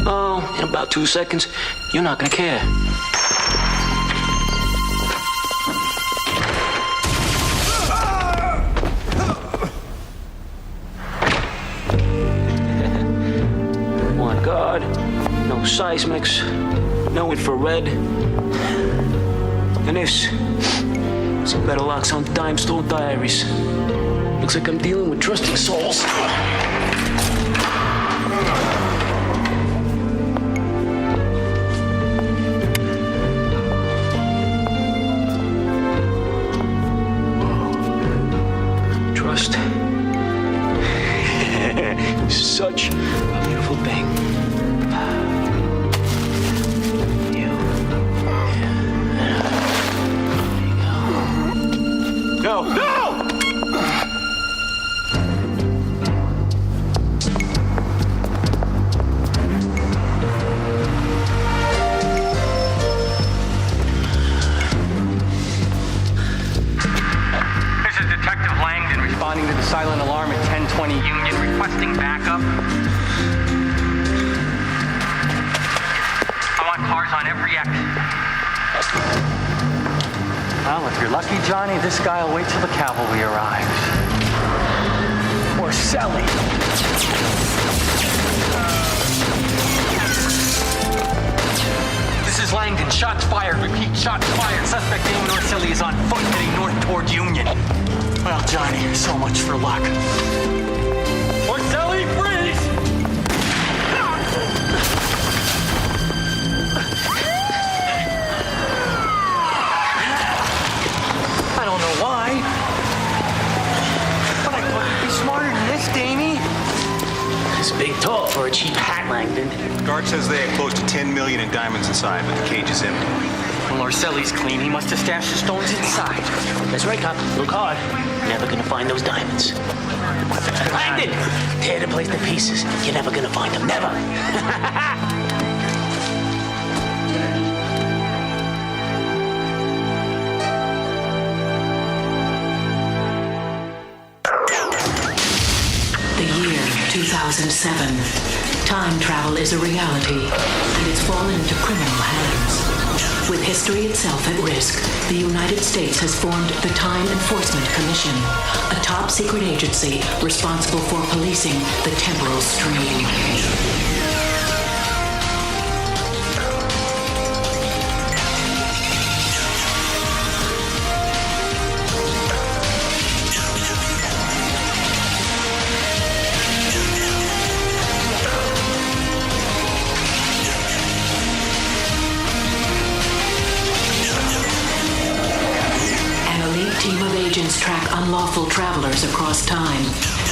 Oh, in about 2 seconds, you're not gonna care. My God, no seismics, no infrared. And this, some better locks on dime store diaries. Looks like I'm dealing with trusting souls. Trust. Such a beautiful thing. No! No! This is Detective Langdon responding to the silent alarm at 1020 Union, requesting backup. I want cars on every exit. Well, if you're lucky, Johnny, this guy will wait till the cavalry arrives. Or Sally. This is Langdon. Shots fired. Repeat, shots fired. Suspect Damon Orsilli is on foot heading north toward Union. Well, Johnny, so much for luck. Orsilli, freeze! I don't know why. But I thought you'd be smarter than this, Damie. It's big talk for a cheap hat, Langdon. Guard says they have close to 10 million in diamonds inside, but the cage is empty. Well, Orselli's clean. He must have stashed the stones inside. That's right, cop. Look hard. Never gonna find those diamonds. Langdon! Tear the place to pieces. You're never gonna find them. Never! The year 2007. Time travel is a reality, and it's fallen into criminal hands. With history itself at risk, the United States has formed the Time Enforcement Commission, a top-secret agency responsible for policing the temporal stream. Team of agents track unlawful travelers across time.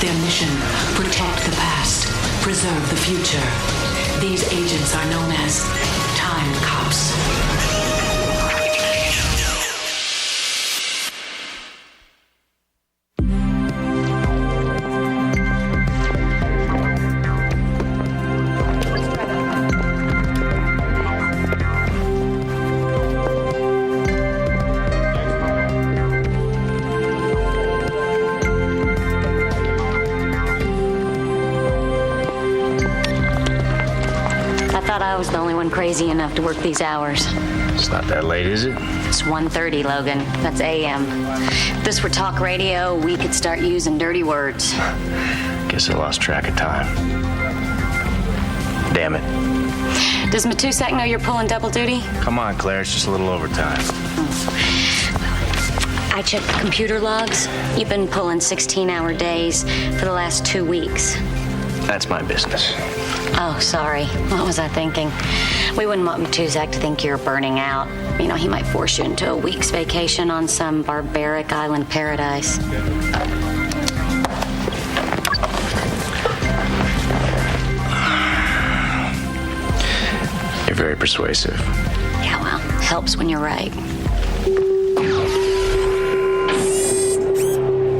Their mission, protect the past, preserve the future. These agents are known as Time Cops. I was the only one crazy enough to work these hours. It's not that late, is it? It's 1:30, Logan. That's AM. If this were talk radio, we could start using dirty words. Guess I lost track of time. Damn it. Does Matusek know you're pulling double duty? Come on, Claire. It's just a little overtime. I checked the computer logs. You've been pulling 16-hour days for the last 2 weeks. That's my business. Oh, sorry. What was I thinking? We wouldn't want Matusek to think you're burning out. You know, he might force you into a week's vacation on some barbaric island paradise. You're very persuasive. Yeah, well, helps when you're right.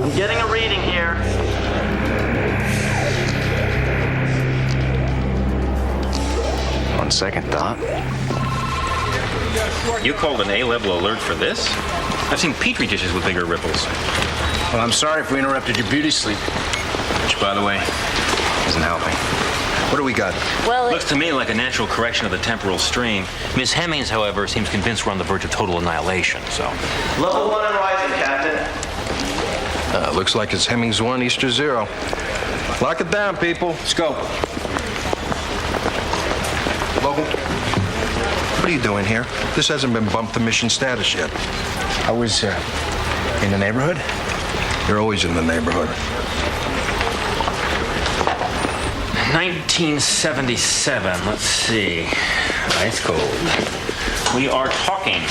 I'm getting a reading here. On second thought. You called an A-level alert for this? I've seen Petri dishes with bigger ripples. Well, I'm sorry if we interrupted your beauty sleep. Which, by the way, isn't helping. What do we got? Well, Looks to me like a natural correction of the temporal stream. Miss Hemmings, however, seems convinced we're on the verge of total annihilation, so... Level 1 and rising, Captain. Looks like it's Hemmings 1, Easter 0. Lock it down, people. Let's go. Logan, what are you doing here? This hasn't been bumped to mission status yet. I was in the neighborhood. You're always in the neighborhood. 1977, let's see. Ice cold. We are talking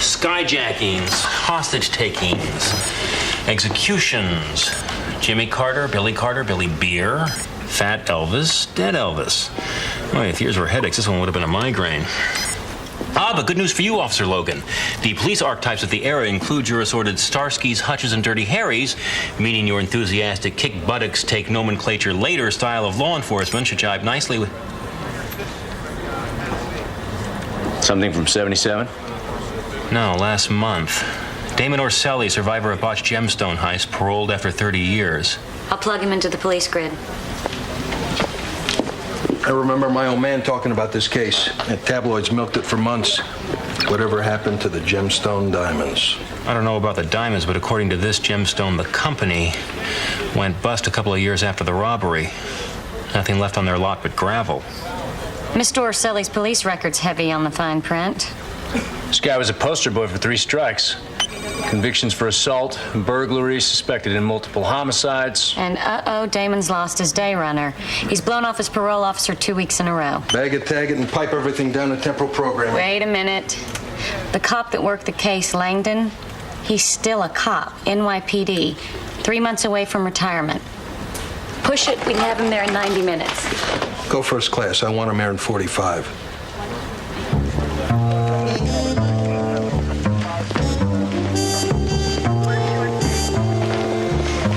skyjackings, hostage takings, executions. Jimmy Carter, Billy Beer, Fat Elvis, Dead Elvis. Oh, if yours were headaches, this one would have been a migraine. But good news for you, Officer Logan. The police archetypes of the era include your assorted Starskys, Hutches, and Dirty Harrys, meaning your enthusiastic kick buttocks, take nomenclature later style of law enforcement should jibe nicely with... Something from 77? No, last month. Damon Orselli, survivor of botched gemstone heist, paroled after 30 years. I'll plug him into the police grid. I remember my old man talking about this case. The tabloids milked it for months. Whatever happened to the gemstone diamonds? I don't know about the diamonds, but according to this gemstone, the company went bust a couple of years after the robbery. Nothing left on their lot but gravel. Mr. Orselli's police record's heavy on the fine print. This guy was a poster boy for 3 strikes. Convictions for assault, burglary, suspected in multiple homicides. And Damon's lost his day runner. He's blown off his parole officer 2 weeks in a row. Bag it, tag it, and pipe everything down to temporal programming. Wait a minute. The cop that worked the case, Langdon, he's still a cop, NYPD, 3 months away from retirement. Push it, we'd have him there in 90 minutes. Go first class. I want him there in 45.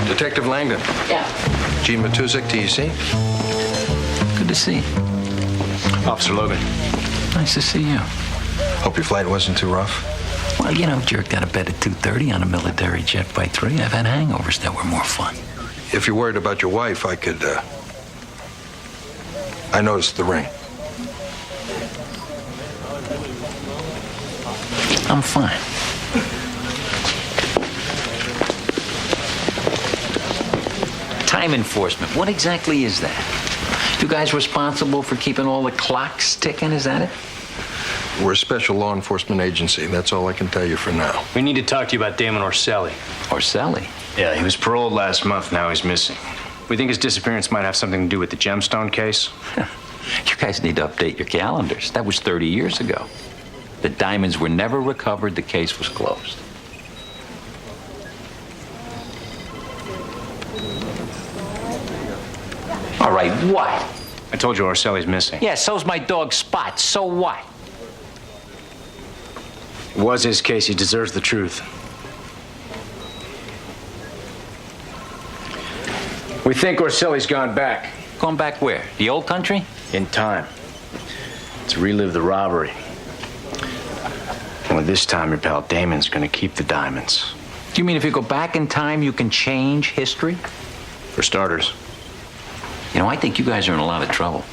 Detective Langdon. Yeah. Gene Matuzik, TEC. Good to see you. Officer Logan. Nice to see you. Hope your flight wasn't too rough. Well, you know, jerked out of bed at 2:30 on a military jet by 3. I've had hangovers that were more fun. If you're worried about your wife, I could, I noticed the ring. I'm fine. Time enforcement. What exactly is that? You guys responsible for keeping all the clocks ticking, is that it? We're a special law enforcement agency. That's all I can tell you for now. We need to talk to you about Damon Orselli. Orselli? Yeah, he was paroled last month. Now he's missing. We think his disappearance might have something to do with the gemstone case. You guys need to update your calendars. That was 30 years ago. The diamonds were never recovered. The case was closed. All right, what? I told you Orselli's missing. Yeah, so's my dog Spot. So what? It was his case. He deserves the truth. We think Orselli's gone back. Gone back where? The old country? In time. To relive the robbery. Only this time, your pal Damon's gonna keep the diamonds. Do you mean if you go back in time, you can change history? For starters. You know, I think you guys are in a lot of trouble.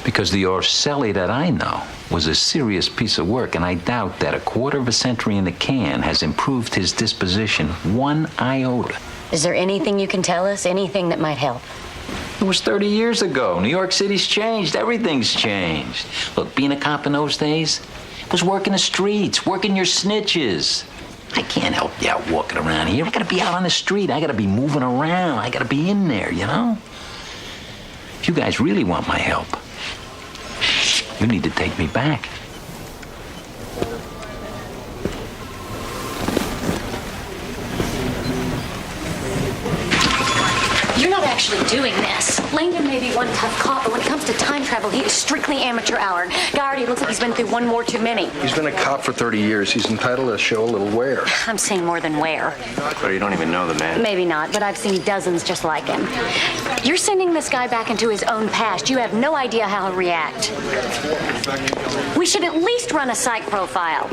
Because the Orselli that I know was a serious piece of work, and I doubt that a quarter of a century in the can has improved his disposition 1 iota. Is there anything you can tell us? Anything that might help? It was 30 years ago. New York City's changed. Everything's changed. Look, being a cop in those days was working the streets, working your snitches. I can't help you out walking around here. I gotta be out on the street. I gotta be moving around. I gotta be in there, you know? If you guys really want my help, you need to take me back. You're not actually doing this. Langdon may be one tough cop, but when it comes to time travel, he is strictly amateur hour. Guy already looks like he's been through one war too many. He's been a cop for 30 years. He's entitled to show a little wear. I'm saying more than wear. But you don't even know the man. Maybe not, but I've seen dozens just like him. You're sending this guy back into his own past. You have no idea how he'll react. We should at least run a psych profile.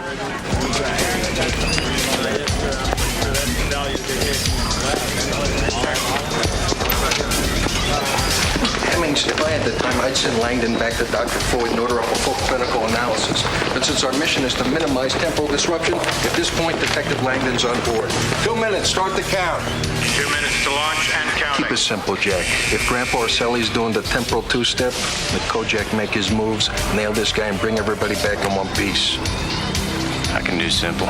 Hanks, if I had the time, I'd send Langdon back to Dr. Freud and order up a full clinical analysis. But since our mission is to minimize temporal disruption, at this point, Detective Langdon's on board. 2 minutes, start the count. 2 minutes to launch and counting. Keep it simple, Jack. If Grandpa Orselli's doing the temporal two-step, let Kojak make his moves, nail this guy, and bring everybody back in one piece. I can do simple.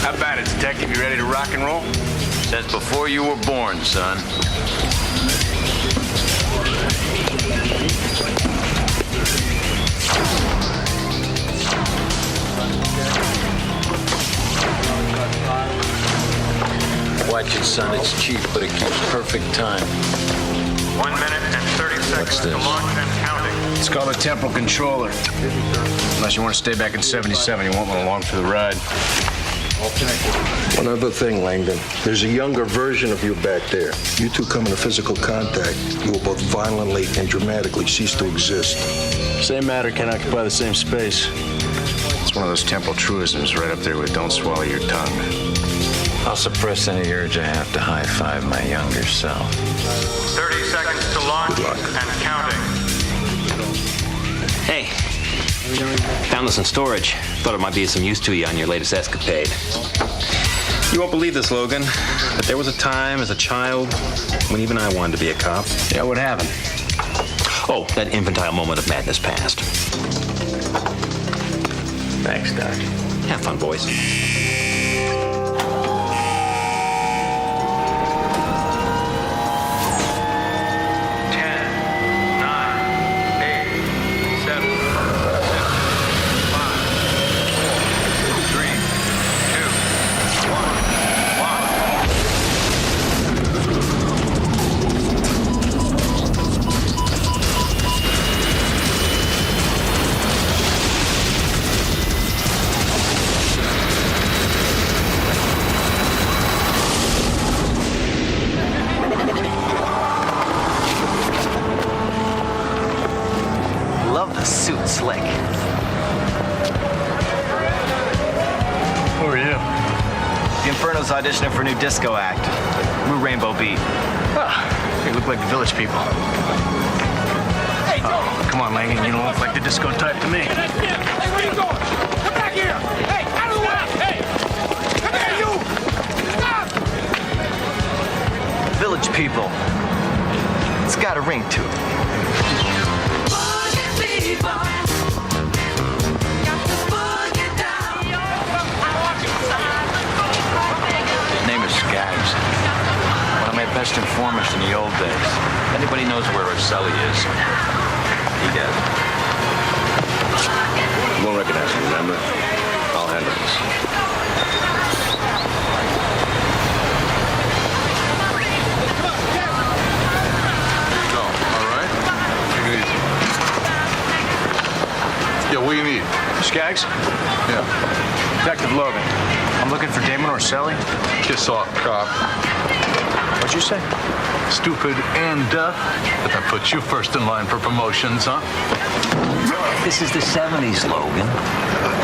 How about it, Detective? You ready to rock and roll? That's before you were born, son. Watch it, son. It's cheap, but it keeps perfect time. 1 minute and 30 seconds to launch and counting. It's called a temporal controller. Unless you want to stay back in 77, you won't want along for the ride. One other thing, Langdon. There's a younger version of you back there. You two come into physical contact, you will both violently and dramatically cease to exist. Same matter can occupy the same space. It's one of those temporal truisms right up there with don't swallow your tongue. I'll suppress any urge I have to high-five my younger self. 30 seconds to launch and counting. Hey, found this in storage. Thought it might be of some use to you on your latest escapade. You won't believe this, Logan, but there was a time as a child when even I wanted to be a cop. Yeah, what happened? Oh, that infantile moment of madness passed. Thanks, Doc. Have fun, boys. Who are you? The Inferno's auditioning for a new disco act. We're Rainbow Beat. You look like the village people. Hey, Tony! Come on, Langdon, you don't look like the disco type to me. Hey, where you going? Come back here! Hey, out of the way! Hey! Come here, you! Stop! Village people. It's got a ring to it. His name is Skaggs. One of my best informers in the old days. If anybody knows where Orselli is, he does. You won't recognize me, remember? I'll handle this. Go, all right? Take it easy. Yeah, what do you need? Skaggs? Yeah. Detective Logan. I'm looking for Damon Orselli. Kiss off, cop. What'd you say? Stupid and deaf. But that puts you first in line for promotions, huh? This is the 70s, Logan.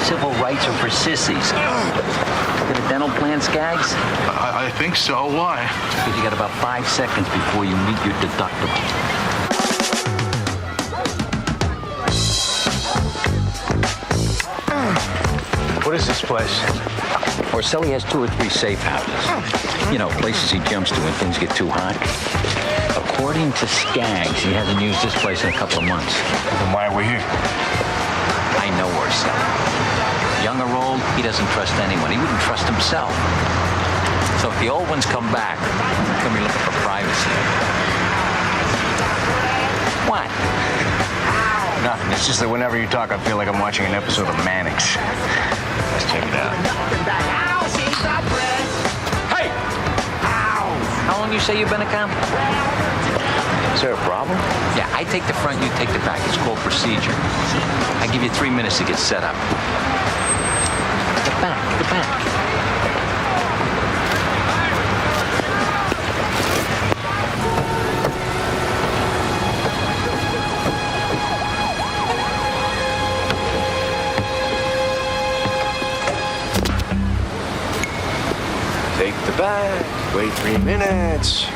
Civil rights are for sissies. Got a dental plan, Skaggs? I think so. Why? Because you got about 5 seconds before you meet your deductible. What is this place? Orselli has 2 or 3 safe houses. You know, places he jumps to when things get too hot. According to Skaggs, he hasn't used this place in a couple of months. Then why are we here? I know Orselli. Young or old, he doesn't trust anyone. He wouldn't trust himself. So if the old ones come back, come here looking for privacy. What? Nothing. It's just that whenever you talk, I feel like I'm watching an episode of Mannix. Let's check it out. Hey! How long you say you've been a cop? Is there a problem? Yeah, I take the front, you take the back. It's called procedure. I give you 3 minutes to get set up. Get back, get back. Take the back. Wait 3 minutes.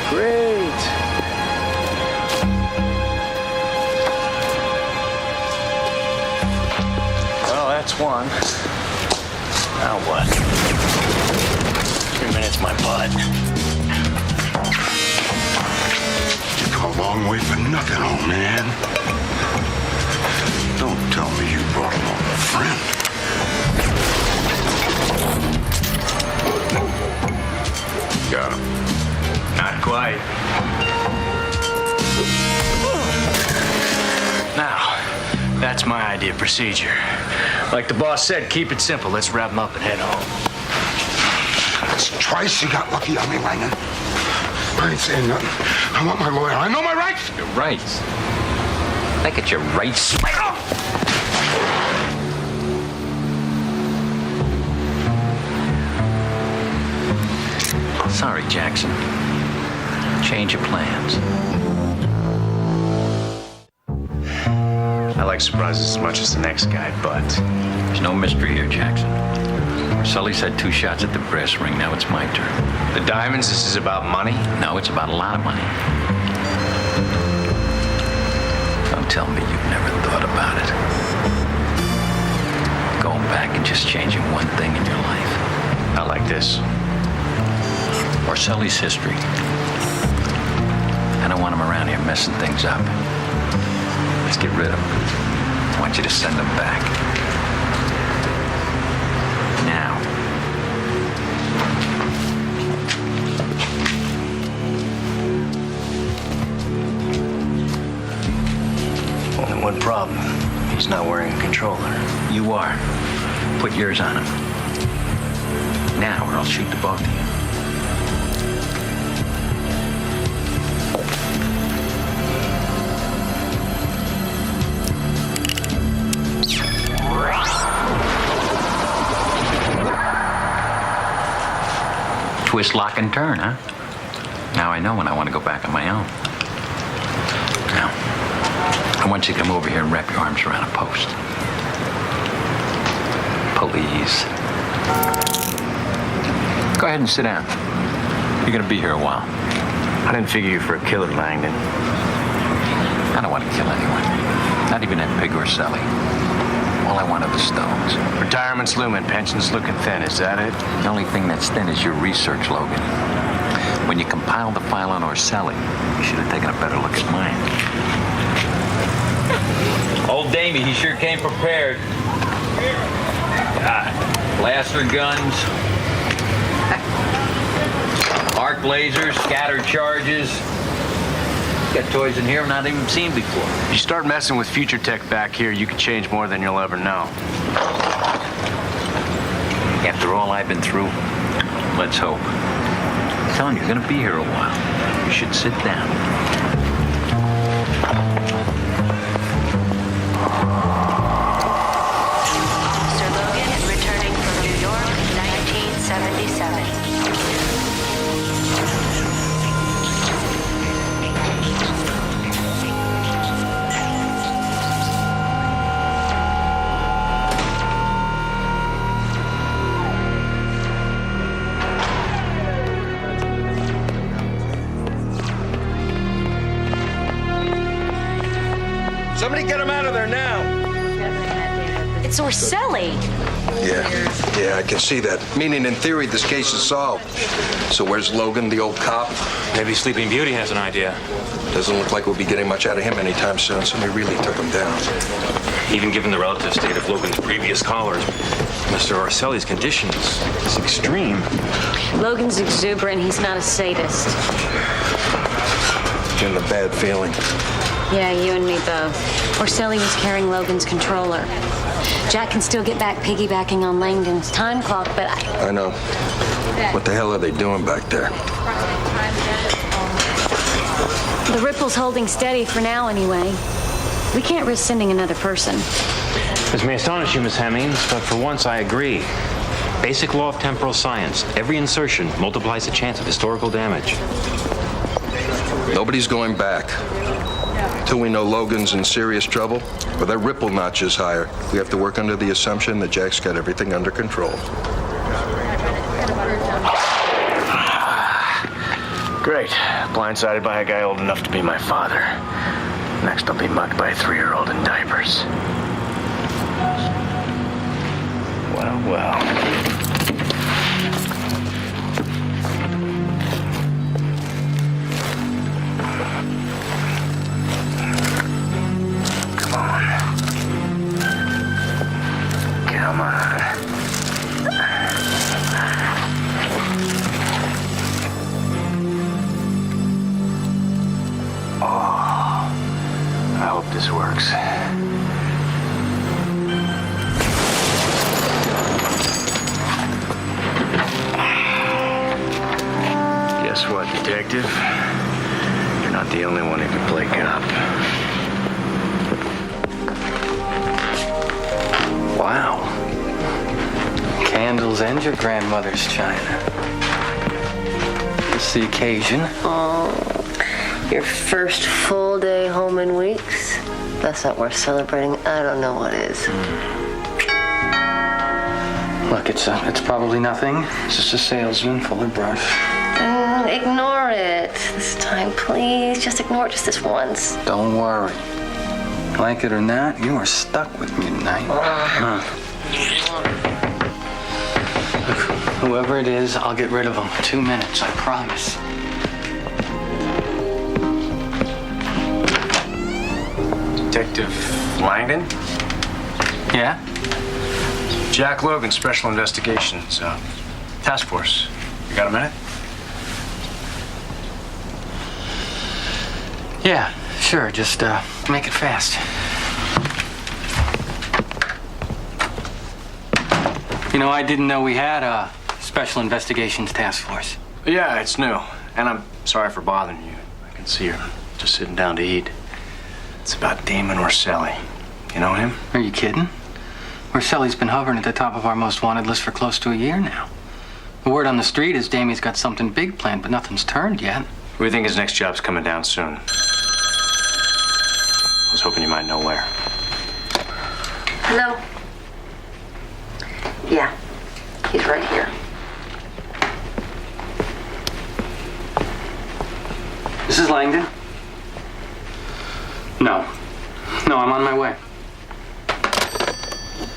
Great. That's one. Now what? 3 minutes, my bud. You come a long way for nothing, old man. Don't tell me you brought along a friend. Got him. Not quite. Now, that's my idea of procedure. Like the boss said, keep it simple. Let's wrap him up and head home. That's twice you got lucky on me, Langdon. I ain't saying nothing. I want my lawyer. I know my rights. Your rights? I get your rights. Sorry, Jackson. Change your plans. I like surprises as much as the next guy, but There's no mystery here, Jackson. Sully's had 2 shots at the brass ring. Now it's my turn. the diamonds, this is about money? No, it's about a lot of money. Don't tell me you've never thought about it. Going back and just changing one thing in your life. Not like this. Sully's history. I don't want him around here messing things up. Let's get rid of him. I want you to send him back. Now. Only one problem. He's not wearing a controller. You are. Put yours on him. Now, or I'll shoot the both of you. Twist, lock, and turn, huh? Now I know when I want to go back on my own. Now, I want you to come over here and wrap your arms around a post. Please. Go ahead and sit down. You're going to be here a while. I didn't figure you for a killer, Langdon. I don't want to kill anyone. Not even that pig or Sully. All I want are the stones. Retirement's looming, pension's looking thin, is that it? The only thing that's thin is your research, Logan. When you compiled the file on Orselli, you should have taken a better look at mine. Old Damie, he sure came prepared. Blaster guns, arc lasers, scatter charges. Got toys in here I've not even seen before. If you start messing with future tech back here, you can change more than you'll ever know. After all I've been through, let's hope. I'm telling you, you're going to be here a while. You should sit down. Officer Logan is returning from New York, 1977. Somebody get him out of there now. It's Orselli. Yeah, I can see that. Meaning, in theory, this case is solved. So where's Logan, the old cop? Maybe Sleeping Beauty has an idea. Doesn't look like we'll be getting much out of him anytime soon. Somebody really took him down. Even given the relative state of Logan's previous callers, Mr. Orselli's condition is extreme. Logan's exuberant. He's not a sadist. Getting a bad feeling. Yeah, you and me both. Orselli was carrying Logan's controller. Jack can still get back piggybacking on Langdon's time clock, but I know. What the hell are they doing back there? the ripple's holding steady for now anyway. We can't risk sending another person. This may astonish you, Miss Hemmings, but for once I agree. Basic law of temporal science. Every insertion multiplies the chance of historical damage. Nobody's going back. Till we know Logan's in serious trouble, or that ripple notch is higher. We have to work under the assumption that Jack's got everything under control. Great. Blindsided by a guy old enough to be my father. Next, I'll be mugged by a 3-year-old in diapers. well. Come on. Come on. Oh, I hope this works. Guess what, detective? You're not the only one who can play cop. Wow. Candles and your grandmother's china. It's the occasion. Oh, your first full day home in weeks? That's not worth celebrating. I don't know what is. Look, it's probably nothing. It's just a salesman full of brush. Ignore it this time, please. Just ignore it just this once. Don't worry. Like it or not, you are stuck with me tonight. Look, whoever it is, I'll get rid of him. 2 minutes, I promise. Detective Langdon? Yeah? Jack Logan, Special Investigations, Task Force. You got a minute? Yeah, sure. Just make it fast. You know, I didn't know we had a Special Investigations Task Force. Yeah, it's new. And I'm sorry for bothering you. I can see you're just sitting down to eat. It's about Damon Orselli. You know him? Are you kidding? Orselli's been hovering at the top of our most wanted list for close to a year now. The word on the street is Damie's got something big planned, but nothing's turned yet. We think his next job's coming down soon. I was hoping you might know where. Hello? Yeah, he's right here. Mrs. Langdon? No, I'm on my way.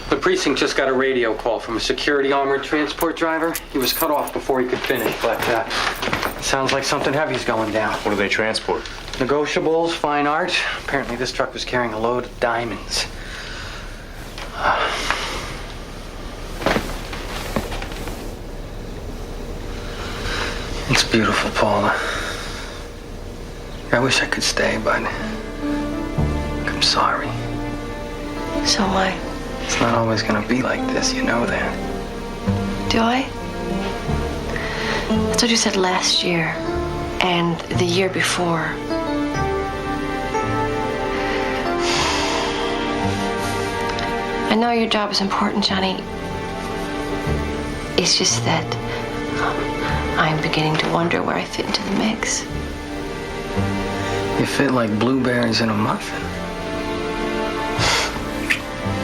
The precinct just got a radio call from a security armored transport driver. He was cut off before he could finish, but it sounds like something heavy's going down. What do they transport? Negotiables, fine art. Apparently this truck was carrying a load of diamonds. It's beautiful, Paula. I wish I could stay, but I'm sorry. So am I. It's not always gonna be like this, you know that. Do I? That's what you said last year and the year before. I know your job is important, Johnny. It's just that I'm beginning to wonder where I fit into the mix. You fit like blueberries in a muffin.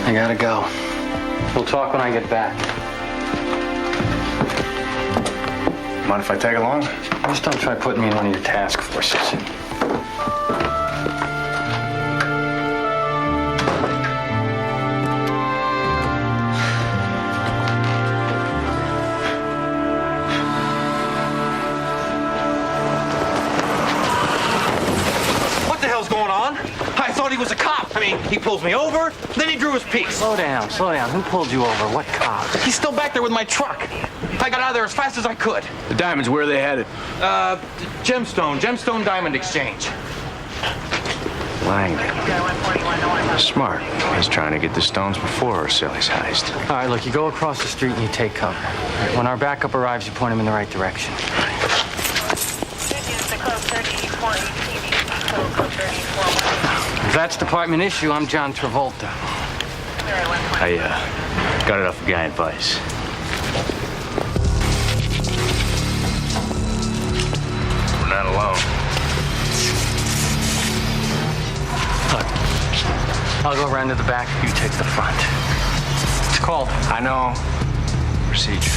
I gotta go. We'll talk when I get back. Mind if I tag along? Just don't try putting me in one of your task forces. What the hell's going on? I thought he was a cop. I mean, he pulls me over, then he drew his piece. Slow down. Who pulled you over? What cop? He's still back there with my truck. I got out of there as fast as I could. The diamonds, where are they headed? Gemstone Diamond Exchange. Langdon. Smart. He's trying to get the stones before Orselli's heist. All right, look, you go across the street and you take cover. When our backup arrives, you point him in the right direction. If that's department issue, I'm John Travolta. I got it off a guy in Vice. We're not alone. Look, I'll go around to the back, you take the front. It's called. I know. Procedure.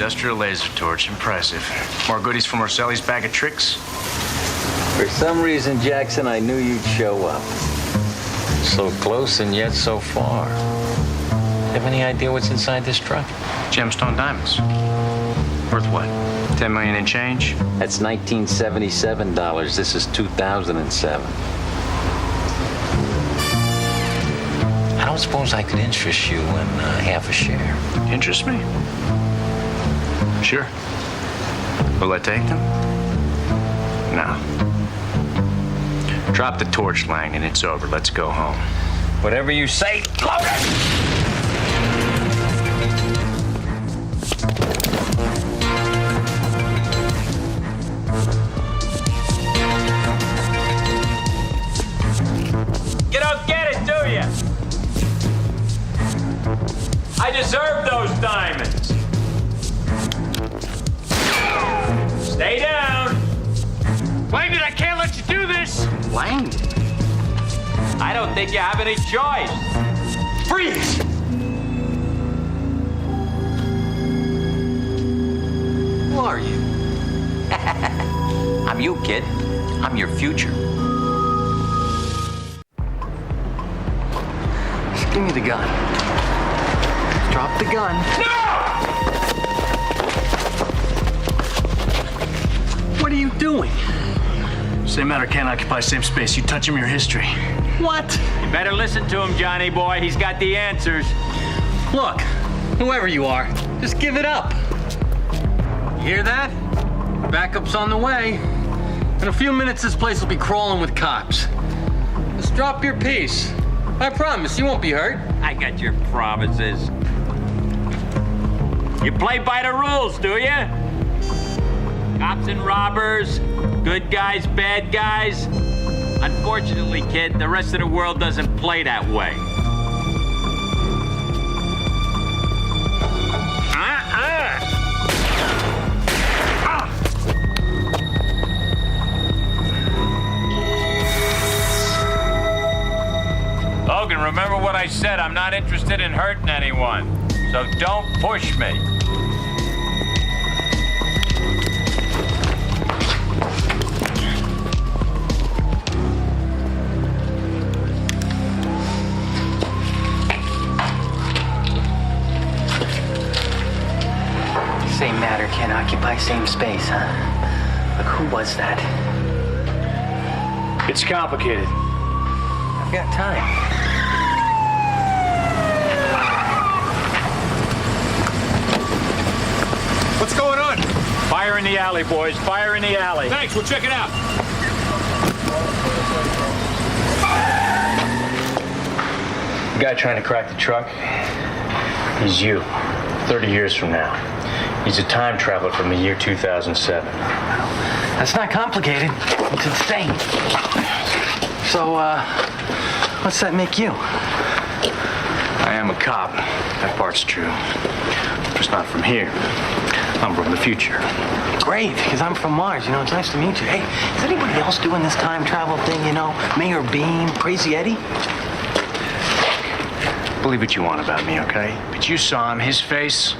industrial laser torch. Impressive. More goodies from Orselli's bag of tricks? For some reason, Jackson, I knew you'd show up. So close and yet so far. Have any idea what's inside this truck? Gemstone diamonds. Worth what? 10 million and change? That's $1977. This is 2007. I don't suppose I could interest you in half a share. Interest me? Sure. Will I take them? No. Drop the torch, Langdon. It's over. Let's go home. Whatever you say, Logan! You don't get it, do you? I deserve those diamonds. Stay down. Langdon, I can't let you do this. Langdon? I don't think you have any choice. Freeze! Who are you? I'm you, kid. I'm your future. Just give me the gun. Drop the gun. No! What are you doing? Same matter can't occupy same space. You touch him, your history. What? You better listen to him, Johnny boy. He's got the answers. Look, whoever you are, just give it up. You hear that? Backup's on the way. In a few minutes, this place will be crawling with cops. Just drop your piece. I promise you won't be hurt. I got your promises. You play by the rules, do you? Cops and robbers, good guys, bad guys. Unfortunately, kid, the rest of the world doesn't play that way. Logan, remember what I said. I'm not interested in hurting anyone. So don't push me. Same matter can't occupy same space, huh? Look, who was that? It's complicated. I've got time. What's going on? Fire in the alley, boys. Fire in the alley. Thanks, we'll check it out. The guy trying to crack the truck, he's you, 30 years from now. He's a time traveler from the year 2007. That's not complicated. It's insane. So, what's that make you? I am a cop. That part's true. Just not from here. I'm from the future. Great, because I'm from Mars. You know, it's nice to meet you. Hey, is anybody else doing this time travel thing, you know? Mayor Beam, Crazy Eddie? Believe what you want about me, okay? But you saw him, his face,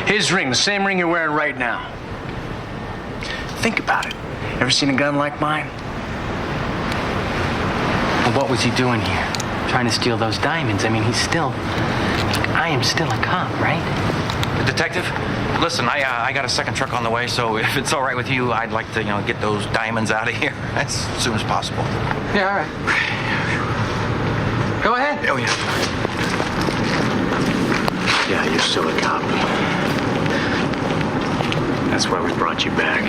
his ring, the same ring you're wearing right now. Think about it. Ever seen a gun like mine? Well, what was he doing here? Trying to steal those diamonds. I mean, I am still a cop, right? Detective, listen, I got a second truck on the way, so if it's all right with you, I'd like to, get those diamonds out of here as soon as possible. Yeah, all right. Go ahead. Oh, yeah. Yeah, you're still a cop. That's why we brought you back.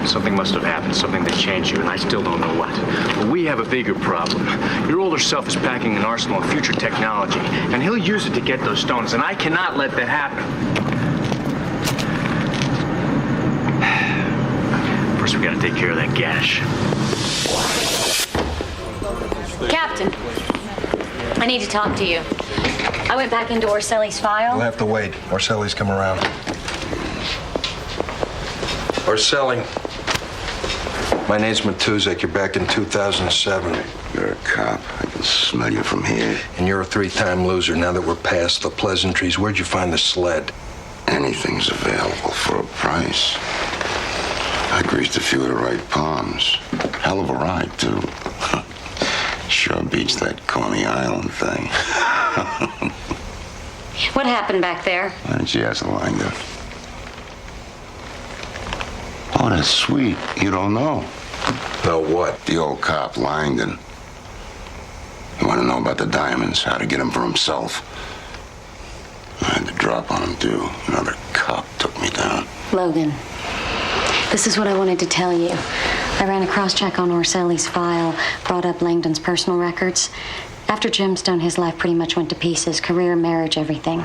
Something must have happened, something that changed you, and I still don't know what. But we have a bigger problem. Your older self is packing an arsenal of future technology, and he'll use it to get those stones, and I cannot let that happen. First, we gotta take care of that gash. Captain, I need to talk to you. I went back into Orselli's file. We'll have to wait. Orselli's come around. Orselli. My name's Matuzek. You're back in 2007. You're a cop. I can smell you from here. And you're a 3-time loser. Now that we're past the pleasantries, where'd you find the sled? Anything's available for a price. I greased a few of the right palms. Hell of a ride, too. Sure beats that Coney Island thing. What happened back there? Why didn't you ask Langdon? Oh, that's sweet. You don't know. Know what? The old cop, Langdon. You want to know about the diamonds, how to get them for himself? I had to drop on him, too. Another cop took me down. Logan, this is what I wanted to tell you. I ran a cross-check on Orselli's file, brought up Langdon's personal records. After Gemstone, his life pretty much went to pieces. Career, marriage, everything.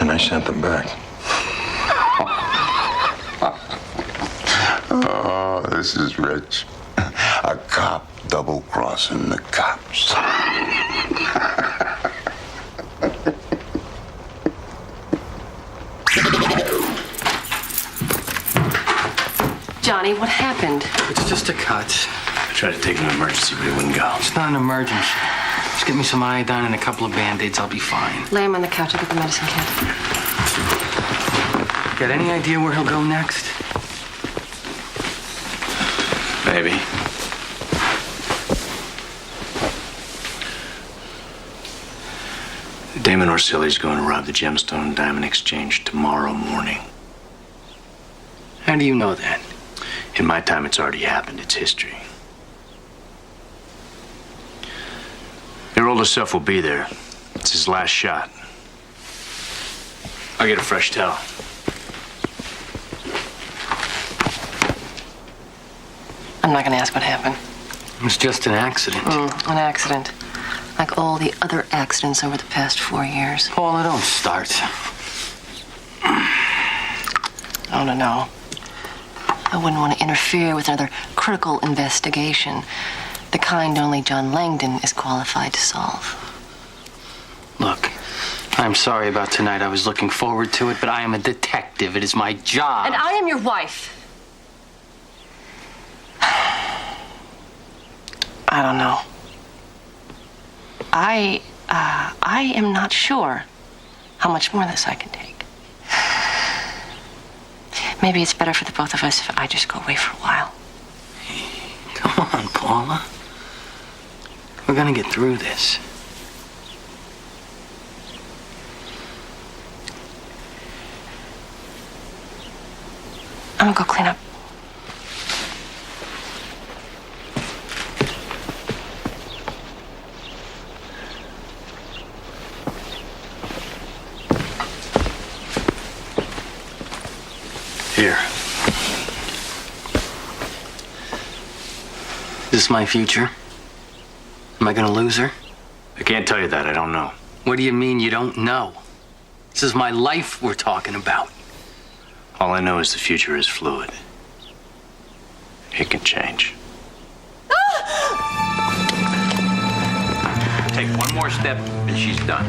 And I sent them back. Oh, this is rich. A cop double-crossing the cops. Johnny, what happened? It's just a cut. I tried to take him to emergency, but he wouldn't go. It's not an emergency. Just get me some iodine and a couple of Band-Aids. I'll be fine. Lay him on the couch. I'll get the medicine kit. Got any idea where he'll go next? Maybe. Damon Orsilli's going to rob the Gemstone Diamond Exchange tomorrow morning. How do you know that? In my time, it's already happened. It's history. Your older self will be there. It's his last shot. I'll get a fresh towel. I'm not going to ask what happened. It was just an accident. An accident. Like all the other accidents over the past 4 years. Paula, don't start. Oh, no. I wouldn't want to interfere with another critical investigation. The kind only John Langdon is qualified to solve. Look, I'm sorry about tonight. I was looking forward to it, but I am a detective. It is my job. And I am your wife. I don't know. I am not sure how much more of this I can take. Maybe it's better for the both of us if I just go away for a while. Come on, Paula. We're gonna get through this. I'm gonna go clean up. Here. Is this my future? Am I gonna lose her? I can't tell you that. I don't know. What do you mean you don't know? This is my life we're talking about. All I know is the future is fluid. It can change. Take one more step and she's done.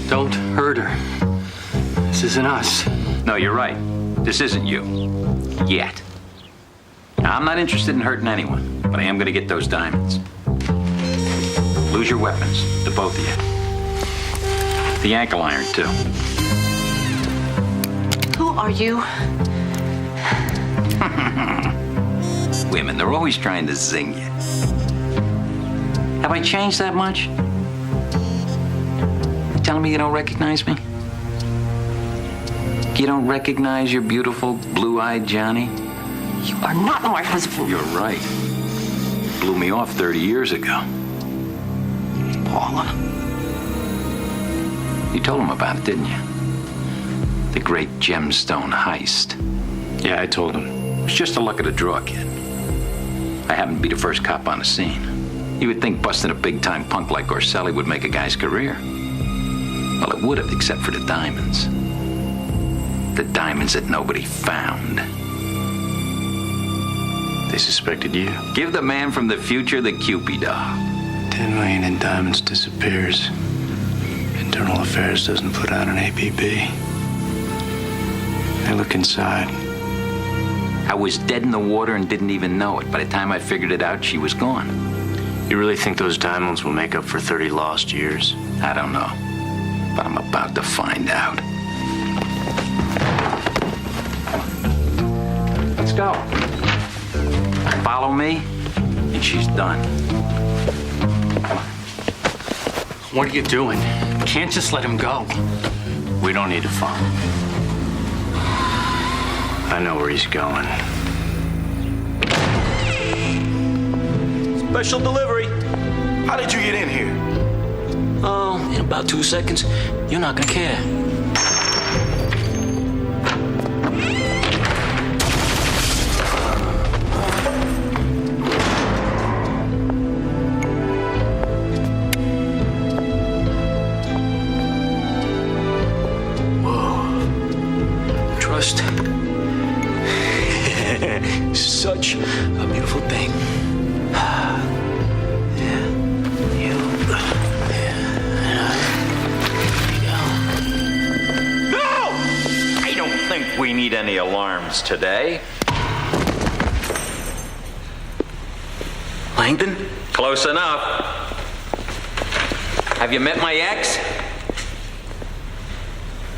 Don't hurt her. This isn't us. No, you're right. This isn't you. Yet. Now, I'm not interested in hurting anyone, but I am going to get those diamonds. Lose your weapons, the both of you. The ankle iron, too. Who are you? Women, they're always trying to zing you. Have I changed that much? You telling me you don't recognize me? You don't recognize your beautiful, blue-eyed Johnny? You are not my husband. You're right. Blew me off 30 years ago. Paula. You told him about it, didn't you? The great Gemstone heist. Yeah, I told him. It was just a luck of the draw, kid. I happened to be the first cop on the scene. You would think busting a big-time punk like Orselli would make a guy's career. Well, it would have, except for the diamonds. The diamonds that nobody found. They suspected you? Give the man from the future the Cupid doll. 10 million in diamonds disappears. Internal Affairs doesn't put out an APB. I look inside. I was dead in the water and didn't even know it. By the time I figured it out, she was gone. You really think those diamonds will make up for 30 lost years? I don't know, but I'm about to find out. Let's go. Follow me, and she's done. What are you doing? Can't just let him go. We don't need to follow. I know where he's going. Special delivery. How did you get in here? Oh, in about 2 seconds, you're not gonna care. Whoa. Trust. Such a beautiful thing. We need any alarms today. Langdon? Close enough. Have you met my ex?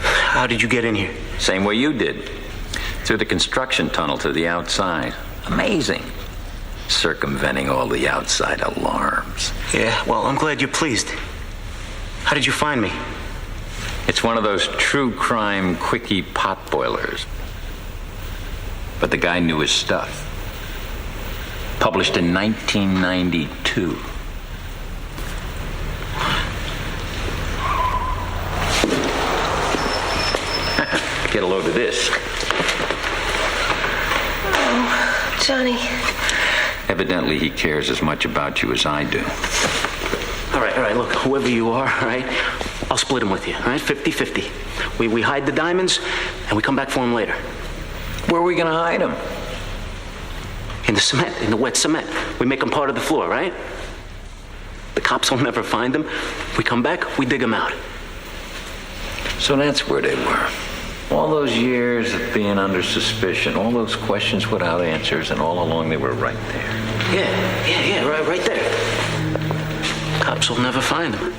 How did you get in here? Same way you did. Through the construction tunnel to the outside. Amazing. Circumventing all the outside alarms. Yeah, well, I'm glad you're pleased. How did you find me? It's one of those true crime quickie pot boilers. But the guy knew his stuff. Published in 1992. Get a load of this. Oh, Johnny. Evidently, he cares as much about you as I do. All right, look, whoever you are, all right, I'll split them with you, all right, 50-50. We hide the diamonds, and we come back for them later. Where are we gonna hide them? In the cement, in the wet cement. We make them part of the floor, right? The cops will never find them. We come back, we dig them out. So that's where they were. All those years of being under suspicion, all those questions without answers, and all along they were right there. Yeah, right there. Cops will never find them.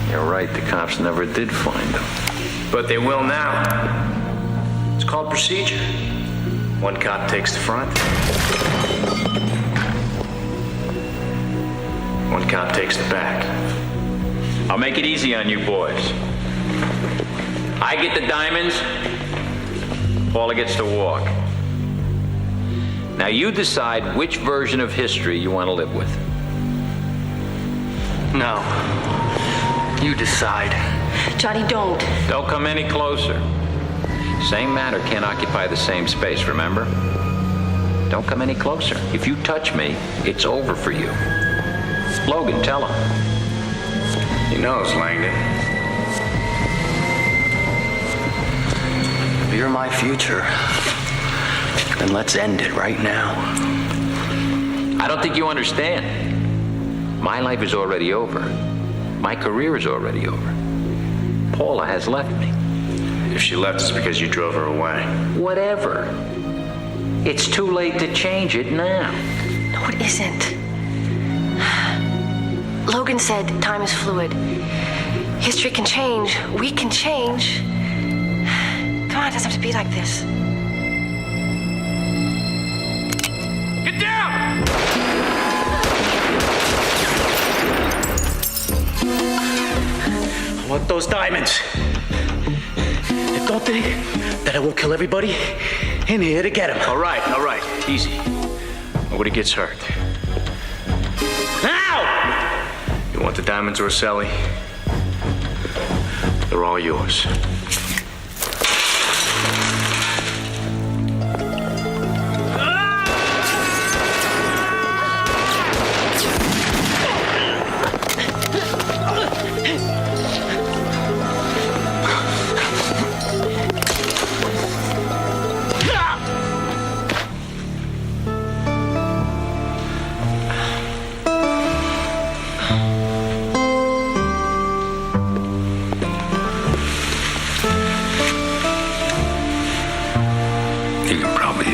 You're right, the cops never did find them. But they will now. It's called procedure. One cop takes the front. One cop takes the back. I'll make it easy on you boys. I get the diamonds, Paula gets to walk. Now you decide which version of history you want to live with. No. You decide. Johnny, don't. Don't come any closer. Same matter can't occupy the same space, remember? Don't come any closer. If you touch me, it's over for you. Logan, tell him. He knows, Langdon. If you're my future, then let's end it right now. I don't think you understand. My life is already over. My career is already over. Paula has left me. If she left, it's because you drove her away. Whatever. It's too late to change it now. No, it isn't. Logan said time is fluid. History can change. We can change. Come on, it doesn't have to be like this. Get down! I want those diamonds. And don't think that I won't kill everybody in here to get them. All right. Easy. Nobody gets hurt. Now! You want the diamonds, Orselli? They're all yours.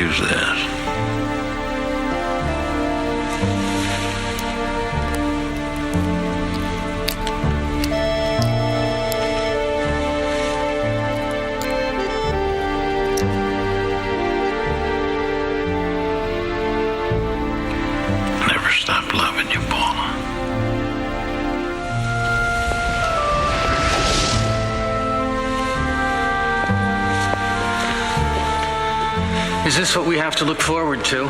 Use this. Never stop loving you, Paula. Is this what we have to look forward to?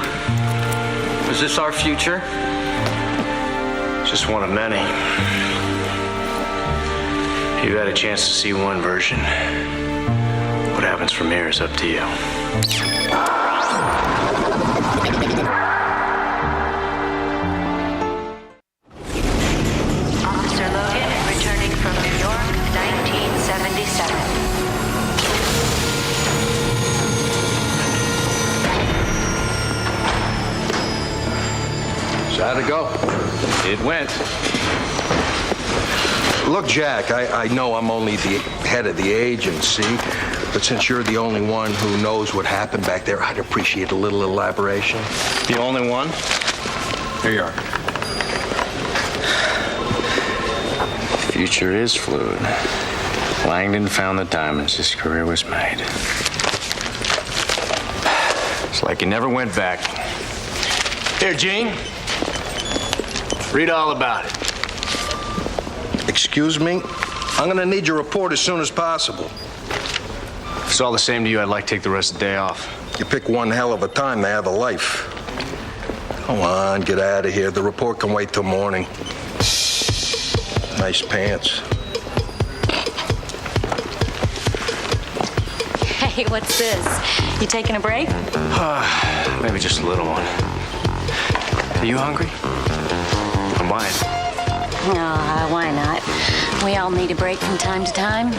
Is this our future? Just one of many. You had a chance to see one version. What happens from here is up to you. Officer Logan, returning from New York, 1977. So how'd it go? It went. Look, Jack, I know I'm only the head of the agency, but since you're the only one who knows what happened back there, I'd appreciate a little elaboration. The only one? Here you are. Future is fluid. Langdon found the diamonds. His career was made. It's like he never went back. Here, Gene. Read all about it. Excuse me? I'm gonna need your report as soon as possible. If it's all the same to you, I'd like to take the rest of the day off. You pick one hell of a time to have a life. Come on, get out of here. The report can wait till morning. Nice pants. Hey, what's this? You taking a break? Maybe just a little one. Are you hungry? Why? Why not? We all need a break from time to time.